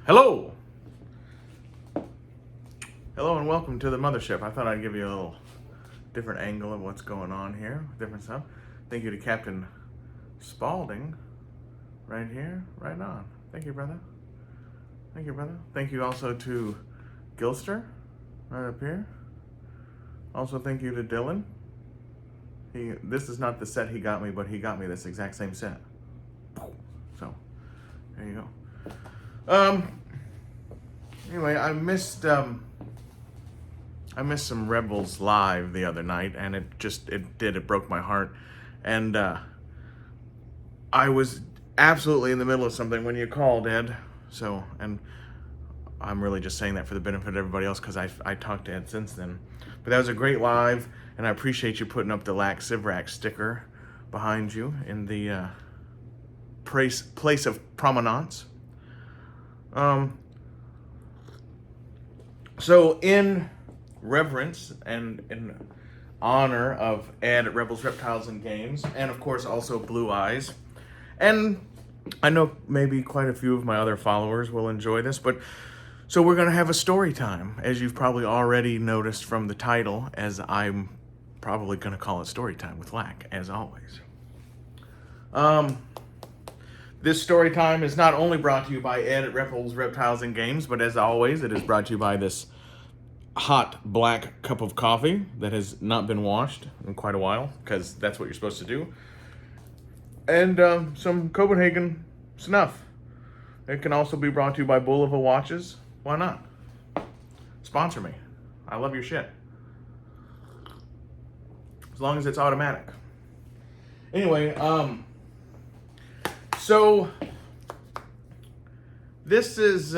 Hello! Hello and welcome to the mothership. I thought I'd give you a little different angle of what's going on here, different stuff. Thank you to Captain Spaulding, right here, right on. Thank you, brother. Thank you, brother. Thank you also to Gilster, right up here. Also thank you to Dylan. This is not the set he got me, but he got me this exact same set. So, there you go. Anyway, I missed some Rebels live the other night, and it broke my heart. And I was absolutely in the middle of something when you called, Ed. So, and I'm really just saying that for the benefit of everybody else because I talked to Ed since then. But that was a great live, and I appreciate you putting up the Lac Sivrak sticker behind you in the place of prominence. So in reverence and in honor of Ed at Rebels, Reptiles, and Games, and of course also Blue Eyes, and I know maybe quite a few of my other followers will enjoy this, but so we're going to have a story time, as you've probably already noticed from the title, as I'm probably going to call it Story Time with Lac, as always. This story time is not only brought to you by Ed at Rebels, Reptiles, and Games, but as always, it is brought to you by this hot black cup of coffee that has not been washed in quite a while, because that's what you're supposed to do. And some Copenhagen snuff. It can also be brought to you by Bulova Watches. Why not? Sponsor me. I love your shit. As long as it's automatic. Anyway, so this is,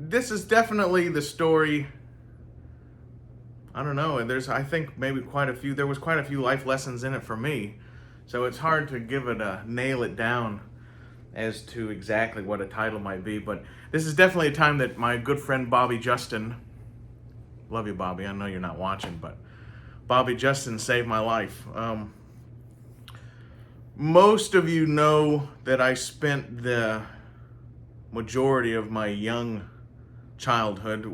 this is definitely the story. I don't know, and I think maybe there was quite a few life lessons in it for me. So it's hard to nail it down as to exactly what a title might be. But this is definitely a time that my good friend Bobby Justin, love you, Bobby, I know you're not watching, but Bobby Justin saved my life. Most of you know that I spent the majority of my young childhood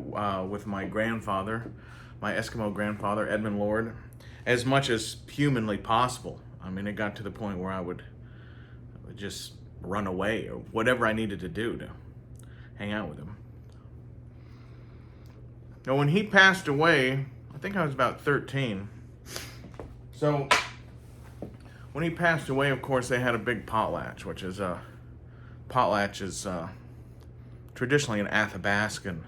with my grandfather, my Eskimo grandfather, Edmund Lord, as much as humanly possible. I mean, it got to the point where I would just run away or whatever I needed to do to hang out with him. Now, when he passed away, I think I was about 13. So, when he passed away, of course, they had a big potlatch, which is traditionally an Athabascan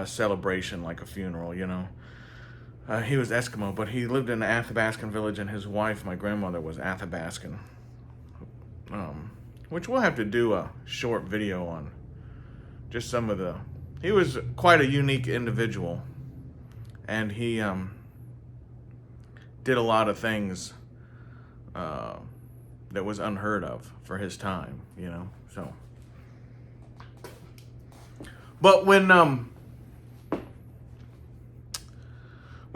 celebration, like a funeral, you know. He was Eskimo, but he lived in an Athabascan village, and his wife, my grandmother, was Athabascan. Which we'll have to do a short video on. Just some of he was quite a unique individual, and he did a lot of things that was unheard of for his time, you know, so. But when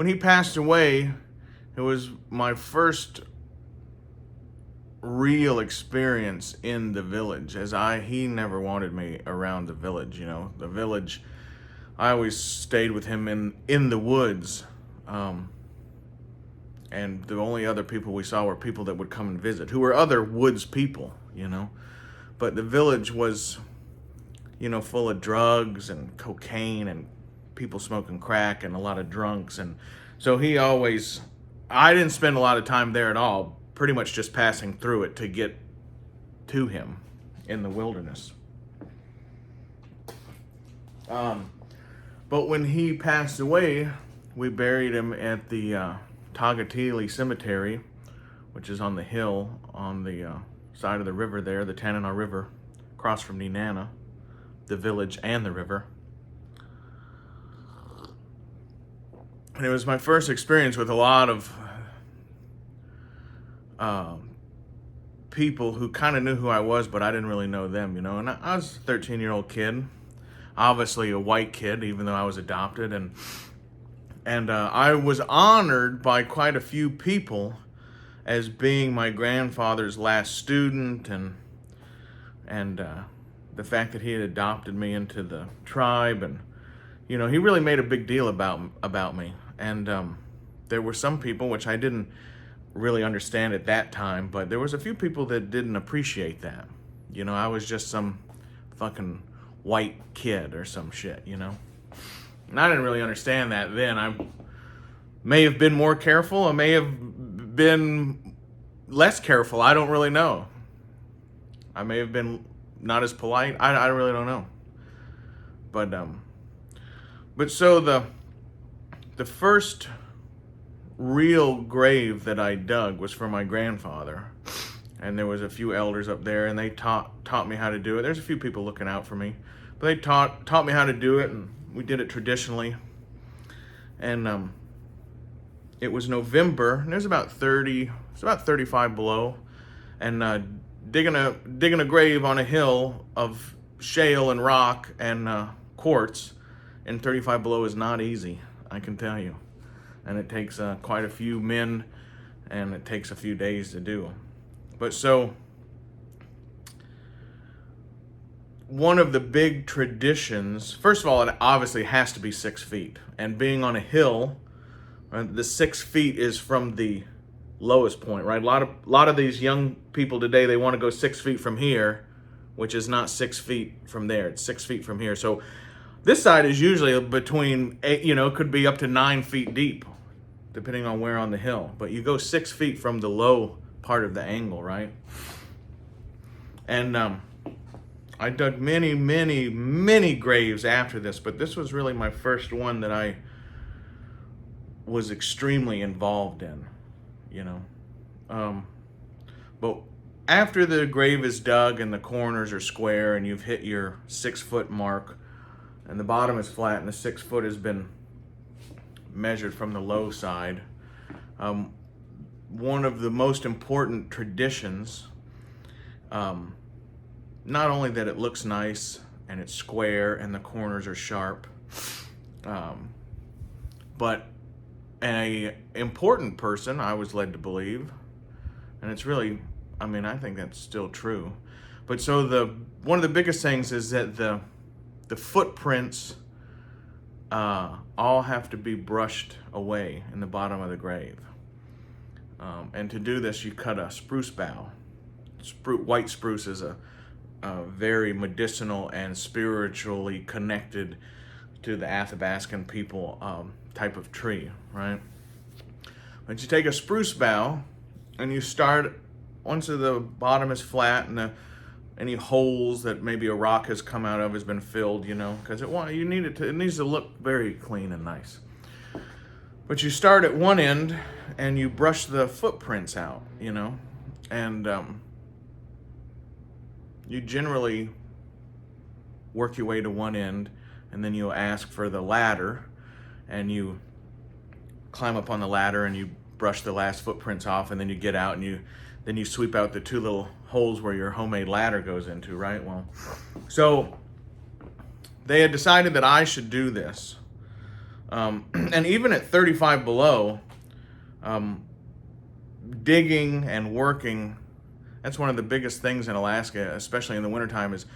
he passed away, it was my first real experience in the village, he never wanted me around the village, you know. The village, I always stayed with him in the woods, and the only other people we saw were people that would come and visit, who were other woods people, you know. But the village was, you know, full of drugs and cocaine and people smoking crack and a lot of drunks. And so I didn't spend a lot of time there at all, pretty much just passing through it to get to him in the wilderness. But when he passed away, we buried him at the Tagatili Cemetery, which is on the hill on the side of the river there, the Tanana River, across from Nenana, the village and the river. And it was my first experience with a lot of people who kind of knew who I was, but I didn't really know them, you know. And I was a 13-year-old kid, obviously a white kid, even though I was adopted, and I was honored by quite a few people as being my grandfather's last student, and the fact that he had adopted me into the tribe, and he really made a big deal about me. And there were some people, which I didn't really understand at that time, but there was a few people that didn't appreciate that. I was just some fucking white kid or some shit, And I didn't really understand that then. I may have been more careful. I may have been less careful. I don't really know. I may have been not as polite. I really don't know. But so the first real grave that I dug was for my grandfather. And there was a few elders up there, and they taught me how to do it. There's a few people looking out for me. But they taught me how to do it, and we did it traditionally. And it was November, and it was about 35 below. And digging a grave on a hill of shale and rock and quartz in 35 below is not easy, I can tell you. And it takes quite a few men, and it takes a few days to do. But so, one of the big traditions, first of all, it obviously has to be 6 feet. And being on a hill, the 6 feet is from the lowest point, right? A lot of these young people today, they want to go 6 feet from here, which is not 6 feet from there. It's 6 feet from here. So this side is usually between 8, could be up to 9 feet deep, depending on where on the hill. But you go 6 feet from the low part of the angle, right? And I dug many, many, many graves after this, but this was really my first one that I was extremely involved in, But after the grave is dug and the corners are square and you've hit your 6 foot mark and the bottom is flat and the 6 foot has been measured from the low side, one of the most important traditions, not only that it looks nice and it's square and the corners are sharp, but an important person, I was led to believe, and it's really, I think that's still true. But so one of the biggest things is that the footprints all have to be brushed away in the bottom of the grave. And to do this, you cut a spruce bough. White spruce is a very medicinal and spiritually connected to the Athabascan people type of tree, right? But you take a spruce bough and you start, once the bottom is flat and any holes that maybe a rock has come out of has been filled, because it needs to look very clean and nice. But you start at one end and you brush the footprints out, and you generally work your way to one end, and then you'll ask for the ladder, and you climb up on the ladder and you brush the last footprints off, and then you get out and then you sweep out the 2 little holes where your homemade ladder goes into, right? Well, so they had decided that I should do this. And even at 35 below, digging and working, that's one of the biggest things in Alaska, especially in the wintertime, is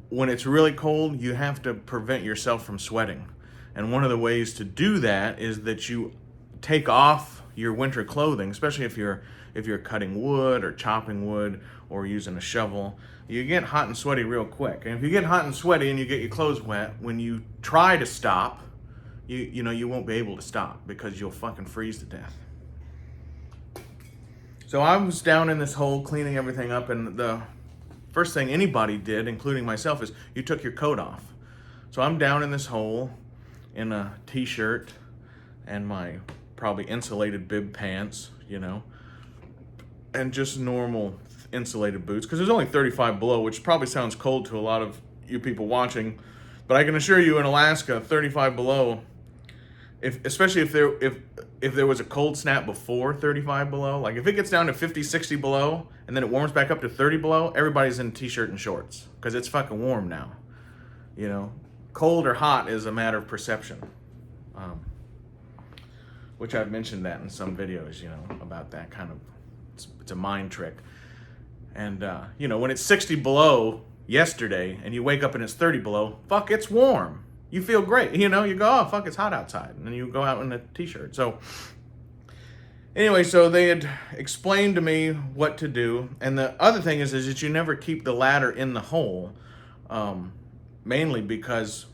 when it's really cold, you have to prevent yourself from sweating. And one of the ways to do that is that you take off your winter clothing, especially if you're cutting wood or chopping wood or using a shovel. You get hot and sweaty real quick. And if you get hot and sweaty and you get your clothes wet, when you try to stop, you won't be able to stop because you'll fucking freeze to death. So I was down in this hole cleaning everything up, and the first thing anybody did, including myself, is you took your coat off. So I'm down in this hole in a t-shirt and my probably insulated bib pants, and just normal insulated boots, because there's only 35 below, which probably sounds cold to a lot of you people watching, but I can assure you in Alaska, 35 below, especially if there was a cold snap before 35 below, like if it gets down to 50, 60 below, and then it warms back up to 30 below, everybody's in t-shirt and shorts, because it's fucking warm now, Cold or hot is a matter of perception. which I've mentioned that in some videos, about that kind of, it's a mind trick. And, when it's 60 below yesterday and you wake up and it's 30 below, fuck, it's warm. You feel great. You go, oh, fuck, it's hot outside. And then you go out in a t-shirt. So anyway, so they had explained to me what to do. And the other thing is that you never keep the ladder in the hole, mainly because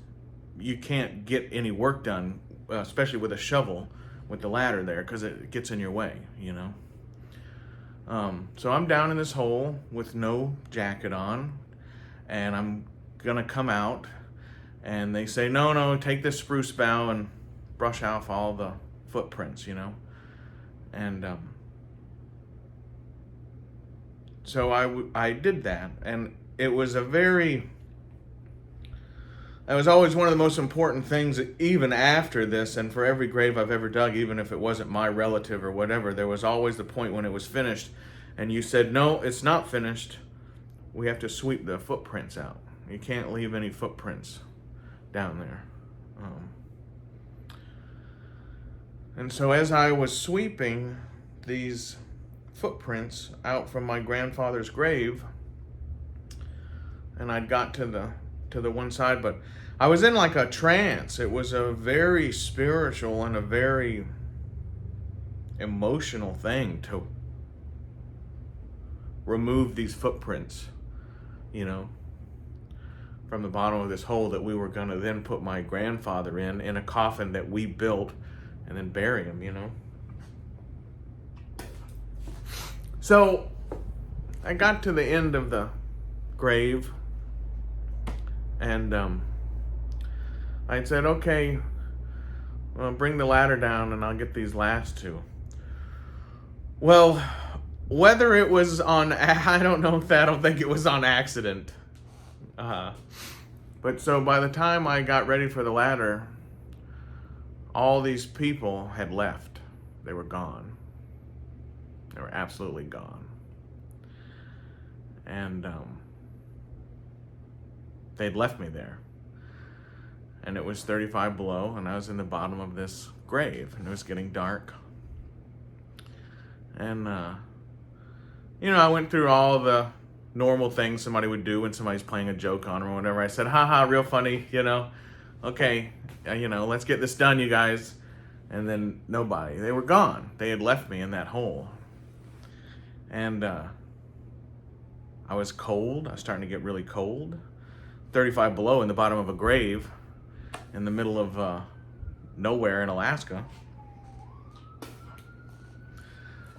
you can't get any work done, especially with a shovel with the ladder there, because it gets in your way, So I'm down in this hole with no jacket on, and I'm gonna come out, and they say, no, take this spruce bough and brush off all the footprints, and so I did that, and it was that was always one of the most important things, even after this, and for every grave I've ever dug, even if it wasn't my relative or whatever, there was always the point when it was finished, and you said, no, it's not finished. We have to sweep the footprints out. You can't leave any footprints down there. And so as I was sweeping these footprints out from my grandfather's grave, and I'd got to the one side, but I was in like a trance. It was a very spiritual and a very emotional thing to remove these footprints, from the bottom of this hole that we were going to then put my grandfather in a coffin that we built, and then bury him, So I got to the end of the grave, and I said, okay, well, bring the ladder down and I'll get these last two. Well, whether it was on, I don't think it was on accident. But so by the time I got ready for the ladder, all these people had left. They were gone. They were absolutely gone. And they'd left me there. And it was 35 below, and I was in the bottom of this grave, and it was getting dark. And, I went through all the normal things somebody would do when somebody's playing a joke on them or whatever. I said, haha, real funny, okay, let's get this done, you guys. And then nobody. They were gone. They had left me in that hole. And I was cold. I was starting to get really cold. 35 below in the bottom of a grave in the middle of nowhere in Alaska.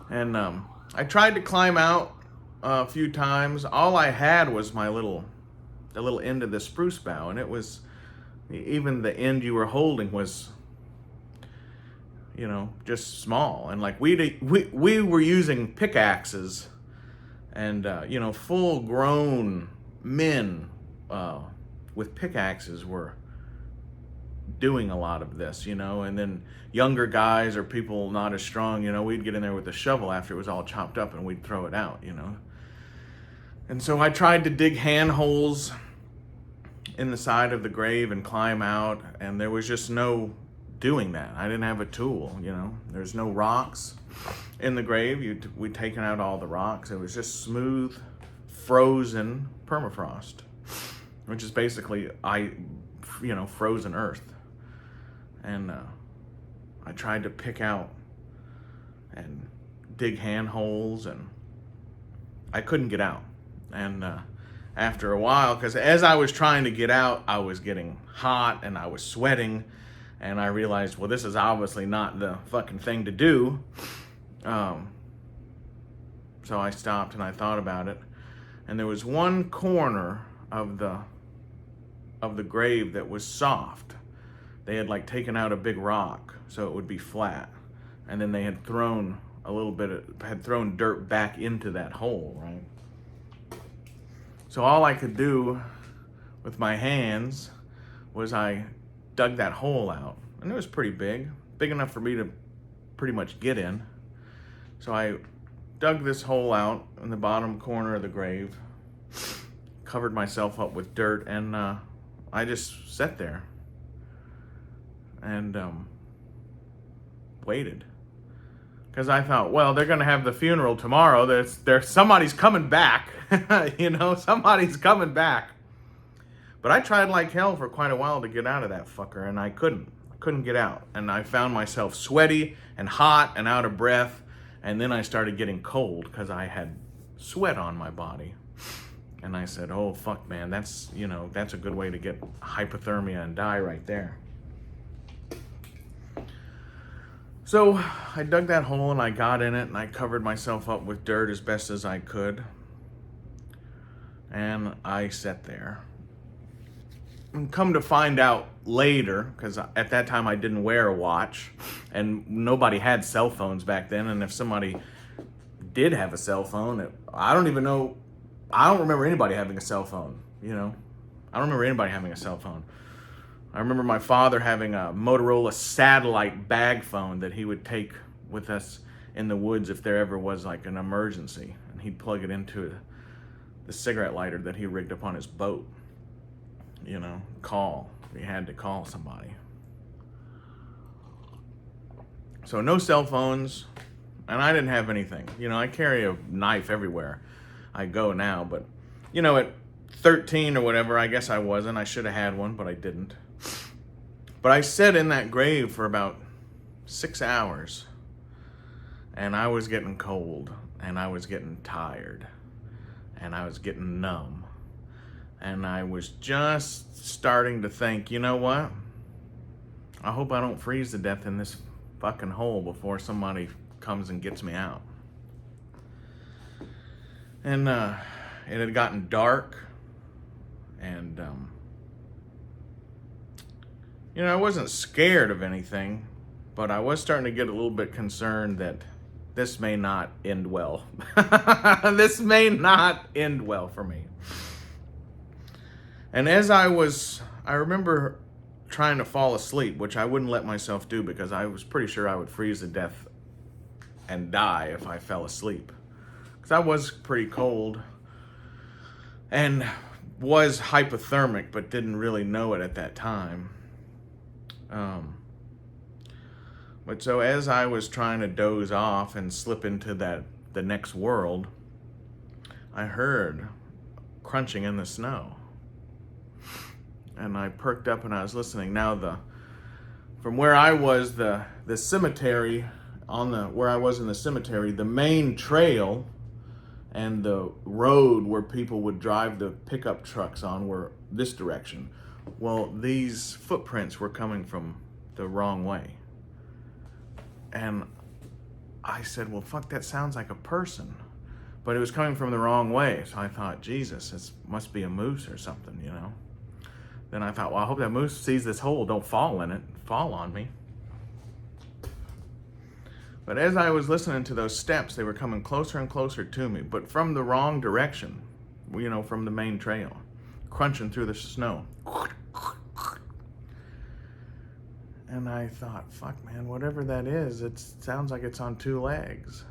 And I tried to climb out a few times. All I had was the little end of the spruce bough, and it was, even the end you were holding was, just small. And like we were using pickaxes, and full grown men with pickaxes were doing a lot of this, and then younger guys or people not as strong, we'd get in there with a shovel after it was all chopped up and we'd throw it out, And so I tried to dig hand holes in the side of the grave and climb out, and there was just no doing that. I didn't have a tool, There's no rocks in the grave. We'd taken out all the rocks. It was just smooth, frozen permafrost, which is basically frozen earth. And I tried to pick out and dig hand holes, and I couldn't get out. And after a while, because as I was trying to get out, I was getting hot and I was sweating, and I realized, well, this is obviously not the fucking thing to do. So I stopped and I thought about it, and there was one corner of the grave that was soft. They had like taken out a big rock so it would be flat, and then they had thrown dirt back into that hole, right? So all I could do with my hands was I dug that hole out, and it was pretty big enough for me to pretty much get in. So I dug this hole out in the bottom corner of the grave, covered myself up with dirt, and I just sat there. And waited. Because I thought, well, they're going to have the funeral tomorrow. Somebody's coming back. Somebody's coming back. But I tried like hell for quite a while to get out of that fucker, and I couldn't. I couldn't get out. And I found myself sweaty and hot and out of breath. And then I started getting cold because I had sweat on my body. And I said, oh, fuck, man, that's a good way to get hypothermia and die right there. So I dug that hole and I got in it and I covered myself up with dirt as best as I could. And I sat there. And come to find out later, because at that time I didn't wear a watch and nobody had cell phones back then. And if somebody did have a cell phone, I don't remember anybody having a cell phone, I don't remember anybody having a cell phone. I remember my father having a Motorola satellite bag phone that he would take with us in the woods if there ever was like an emergency. And he'd plug it into the cigarette lighter that he rigged up on his boat. Call. We had to call somebody. So no cell phones, and I didn't have anything. I carry a knife everywhere I go now, but, at 13 or whatever, I guess I wasn't. I should have had one, but I didn't. But I sat in that grave for about 6 hours, and I was getting cold, and I was getting tired, and I was getting numb, and I was just starting to think, you know what? I hope I don't freeze to death in this fucking hole before somebody comes and gets me out. And it had gotten dark, and I wasn't scared of anything, but I was starting to get a little bit concerned that this may not end well. This may not end well for me. And as I remember trying to fall asleep, which I wouldn't let myself do because I was pretty sure I would freeze to death and die if I fell asleep. Because I was pretty cold and was hypothermic, but didn't really know it at that time. But so as I was trying to doze off and slip into the next world, I heard crunching in the snow. And I perked up and I was listening. Now from where I was, the cemetery, where I was in the cemetery, the main trail and the road where people would drive the pickup trucks on were this direction. Well, these footprints were coming from the wrong way. And I said, well, fuck, that sounds like a person. But it was coming from the wrong way. So I thought, Jesus, this must be a moose or something, Then I thought, well, I hope that moose sees this hole, don't fall in it, fall on me. But as I was listening to those steps, they were coming closer and closer to me, but from the wrong direction, from the main trail, crunching through the snow. And I thought, fuck, man, whatever that is, it sounds like it's on two legs.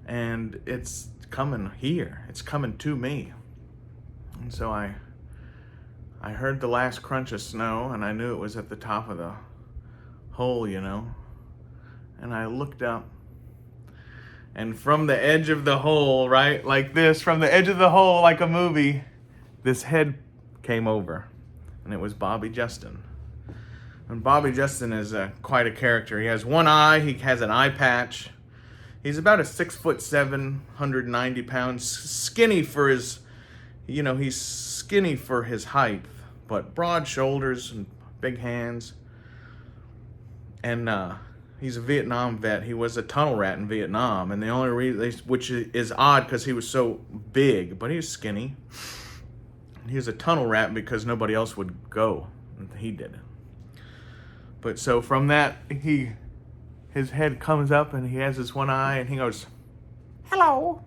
And it's coming here. It's coming to me. And so I heard the last crunch of snow, and I knew it was at the top of the hole, And I looked up, and from the edge of the hole, right, like this, from the edge of the hole, like a movie, this head came over, and it was Bobby Justin. And Bobby Justin is quite a character. He has one eye, he has an eye patch. He's about a 6'7", 190 pounds, skinny for his, he's skinny for his height, but broad shoulders and big hands. And he's a Vietnam vet. He was a tunnel rat in Vietnam, and the only reason, which is odd because he was so big, but he was skinny. He was a tunnel rat because nobody else would go, and he did. But so from that, his head comes up, and he has this one eye, and he goes, "Hello."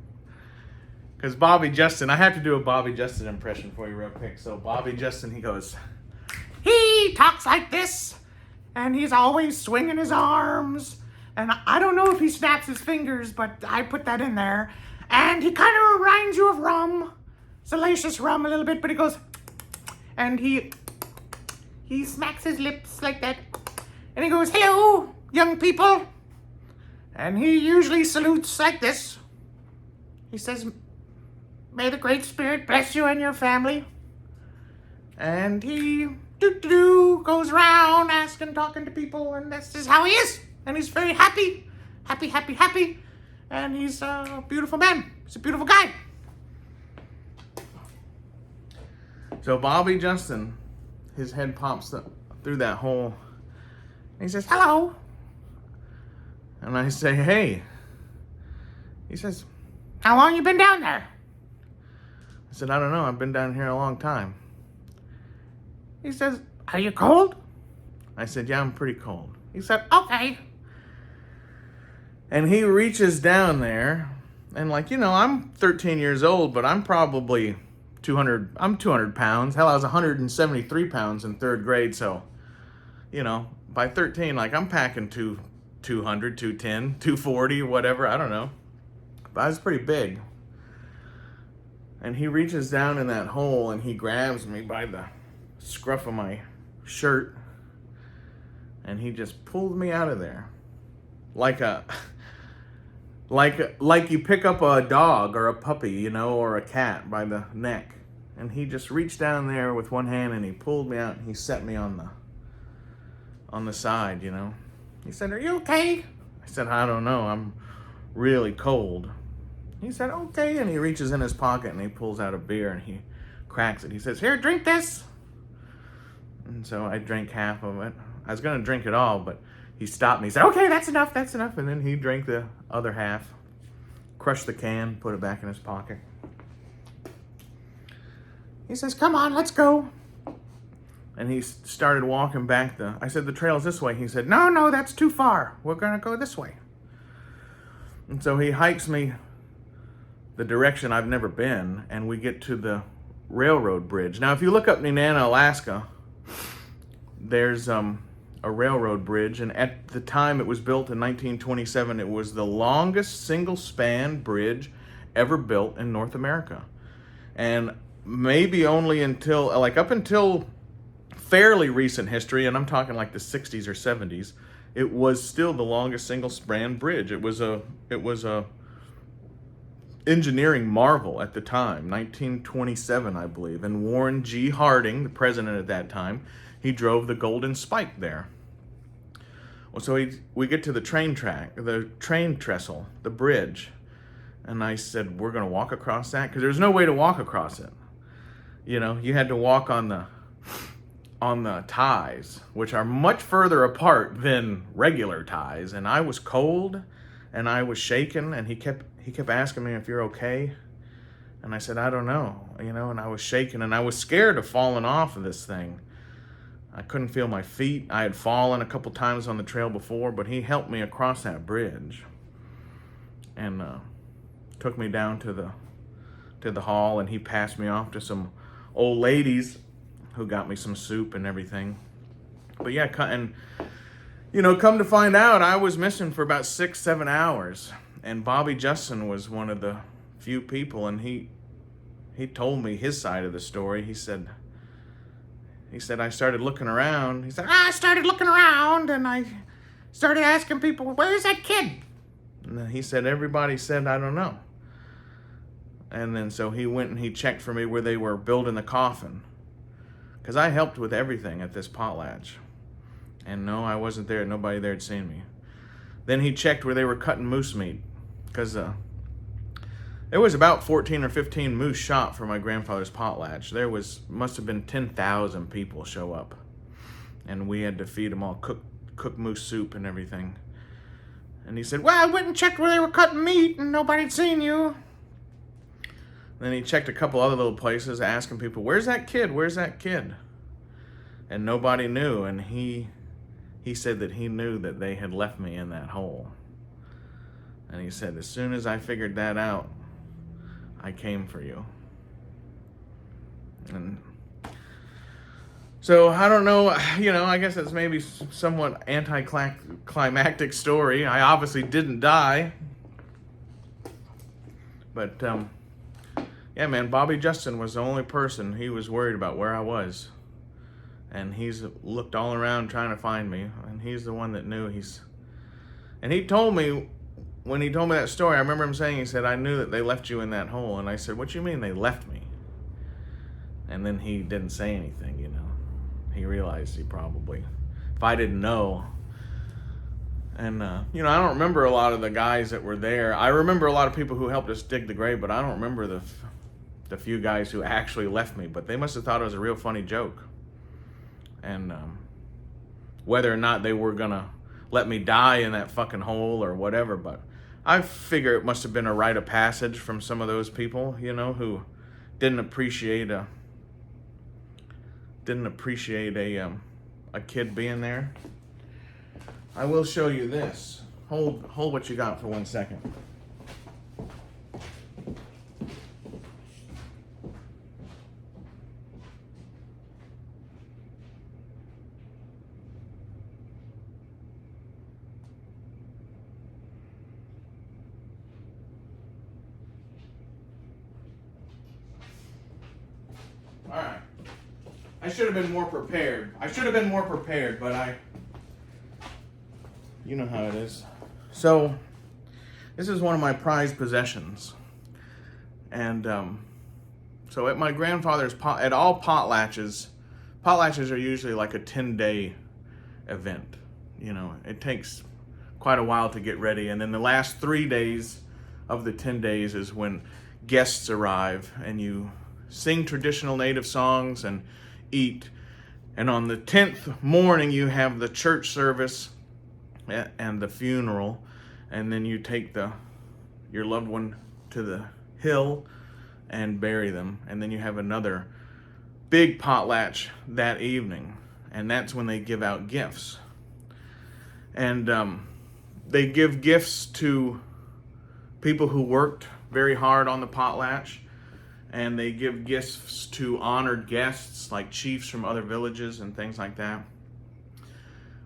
Because Bobby Justin, I have to do a Bobby Justin impression for you real quick. So Bobby Justin, he goes, he talks like this, and he's always swinging his arms, and I don't know if he snaps his fingers, but I put that in there. And he kind of reminds you of rum, salacious rum a little bit, but he goes, and he smacks his lips like that, and he goes, "Hello, young people, and he usually salutes like this. He says, "May the Great Spirit bless you and your family." And he goes around asking, talking to people, and that's just how he is. And he's very happy. And he's a beautiful man. He's a beautiful guy. So Bobby Justin, his head pops up through that hole. And he says, "Hello." And I say, "Hey." He says, "How long you been down there?" I said, "I don't know. I've been down here a long time." He says, "Are you cold?" I said, "Yeah, I'm pretty cold." He said, "Okay." And he reaches down there, and I'm 13 years old, but I'm probably 200 pounds. Hell, I was 173 pounds in third grade, so, by 13, I'm packing 200, 210, 240, whatever, I don't know. But I was pretty big. And he reaches down in that hole, and he grabs me by the scruff of my shirt, and he just pulled me out of there like you pick up a dog or a puppy, or a cat by the neck. And he just reached down there with one hand and he pulled me out and he set me on the side. He said, "Are you okay?" I said, "I don't know, I'm really cold." He said, "Okay," and he reaches in his pocket and he pulls out a beer and he cracks it. He says, "Here, drink this." And so I drank half of it. I was going to drink it all, but he stopped me. He said, "Okay, that's enough. And then he drank the other half, crushed the can, put it back in his pocket. He says, "Come on, let's go." And he started walking back I said, "The trail's this way." He said, No, that's too far. We're going to go this way." And so he hikes me the direction I've never been, and we get to the railroad bridge. Now, if you look up Nenana, Alaska, there's a railroad bridge, and at the time it was built in 1927, it was the longest single-span bridge ever built in North America. And maybe only up until fairly recent history, and I'm talking like the 60s or 70s, it was still the longest single-span bridge. It was a engineering marvel at the time, 1927, I believe. And Warren G. Harding, the president at that time, he drove the Golden Spike there. Well, so we get to the train track, the train trestle, the bridge. And I said, "We're going to walk across that?" Because there's no way to walk across it. You had to walk on the ties, which are much further apart than regular ties. And I was cold and I was shaking, and he kept asking me if you're okay. And I said, "I don't know," and I was shaking and I was scared of falling off of this thing. I couldn't feel my feet. I had fallen a couple times on the trail before, but he helped me across that bridge and took me down to the hall, and he passed me off to some old ladies who got me some soup and everything. But yeah, and come to find out, I was missing for about 6-7 hours, and Bobby Justin was one of the few people, and he told me his side of the story. He said, "I started looking around." He said, "I started looking around and I started asking people, 'Where's that kid?' And he said, everybody said, 'I don't know.'" And then so he went and he checked for me where they were building the coffin. Because I helped with everything at this potlatch. And no, I wasn't there. Nobody there had seen me. Then he checked where they were cutting moose meat. Because there was about 14 or 15 moose shot for my grandfather's potlatch. Must have been 10,000 people show up. And we had to feed them all cooked moose soup and everything. And he said, "Well, I went and checked where they were cutting meat and nobody'd seen you." Then he checked a couple other little places, asking people, "Where's that kid? Where's that kid?" And nobody knew. And he said that he knew that they had left me in that hole. And he said, "As soon as I figured that out, I came for you." And so I don't know, I guess it's maybe somewhat anticlimactic story. I obviously didn't die. But yeah, man, Bobby Justin was the only person he was worried about where I was. And he's looked all around trying to find me. And he's the one that knew. And he told me, when he told me that story, I remember him saying, he said, I knew that they left you in that hole. And I said, what you mean they left me? And then he didn't say anything, you know. He realized he probably, if I didn't know. And, you know, I don't remember a lot of the guys that were there. I remember a lot of people who helped us dig the grave, but I don't remember the few guys who actually left me. But they must have thought it was a real funny joke. And whether or not they were going to let me die in that fucking hole or whatever, but I figure it must have been a rite of passage from some of those people, you know, who didn't appreciate a kid being there. I will show you this. Hold what you got for 1 second. All right. I should have been more prepared. But you know how it is. So, this is one of my prized possessions. And so at my grandfather's at all potlatches are usually like a 10-day event. You know, it takes quite a while to get ready. And then the last 3 days of the 10 days is when guests arrive and you sing traditional native songs and eat. And on the 10th morning, you have the church service and the funeral, and then you take your loved one to the hill and bury them, and then you have another big potlatch that evening, and that's when they give out gifts. And they give gifts to people who worked very hard on the potlatch, and they give gifts to honored guests like chiefs from other villages and things like that.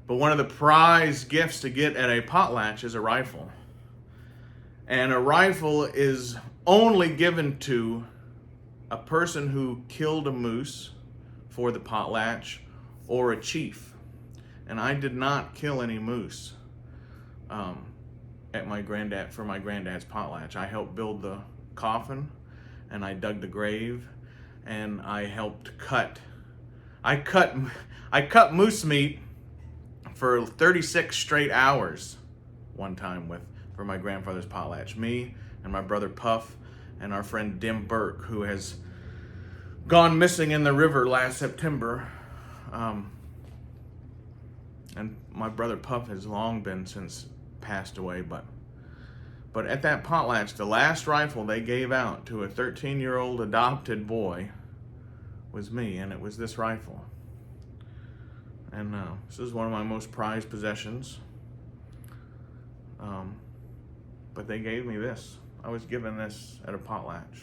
But one of the prize gifts to get at a potlatch is a rifle. And a rifle is only given to a person who killed a moose for the potlatch or a chief. And I did not kill any moose for my granddad's potlatch. I helped build the coffin, and I dug the grave, and I helped cut. I cut moose meat for 36 straight hours one time for my grandfather's potlatch. Me and my brother Puff and our friend Dim Burke, who has gone missing in the river last September. And my brother Puff has long been since passed away, but at that potlatch, the last rifle they gave out to a 13-year-old adopted boy was me, and it was this rifle. And this is one of my most prized possessions. But they gave me this. I was given this at a potlatch,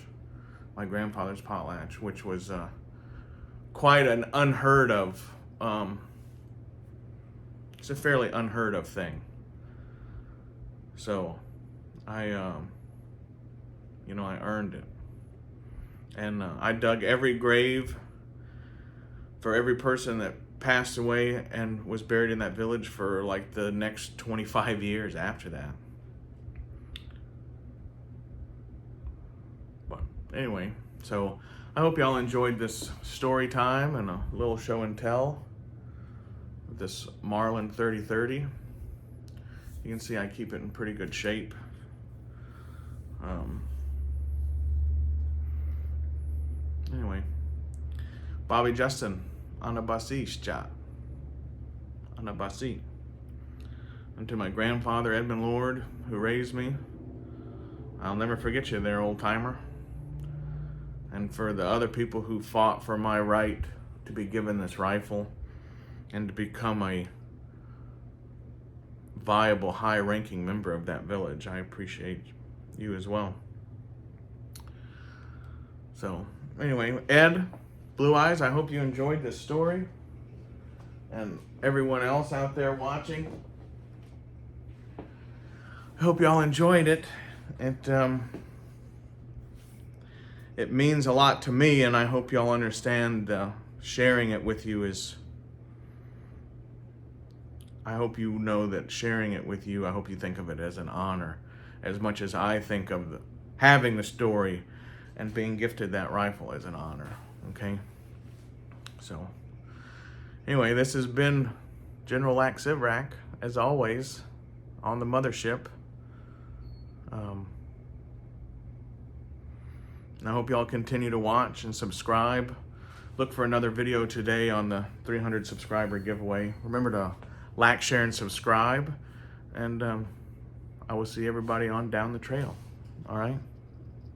my grandfather's potlatch, which was quite an unheard of, it's a fairly unheard of thing. So I earned it. And I dug every grave for every person that passed away and was buried in that village for like the next 25 years after that. But anyway, so I hope y'all enjoyed this story time and a little show and tell of this Marlin 3030. You can see I keep it in pretty good shape. Anyway, Bobby Justin, Anabasi Shot. Anabasi. And to my grandfather, Edmund Lord, who raised me, I'll never forget you there, old timer. And for the other people who fought for my right to be given this rifle and to become a viable, high-ranking member of that village, I appreciate you as well. So, anyway, Ed, Blue Eyes, I hope you enjoyed this story. And everyone else out there watching, I hope y'all enjoyed it. It means a lot to me, and I hope y'all understand sharing it with you is I hope you know that sharing it with you, I hope you think of it as an honor, as much as I think of having the story and being gifted that rifle as an honor, okay? So, anyway, this has been General Lack Sivrak, as always, on the mothership. I hope y'all continue to watch and subscribe. Look for another video today on the 300 subscriber giveaway. Remember to like, share, and subscribe. And I will see everybody on down the trail. All right?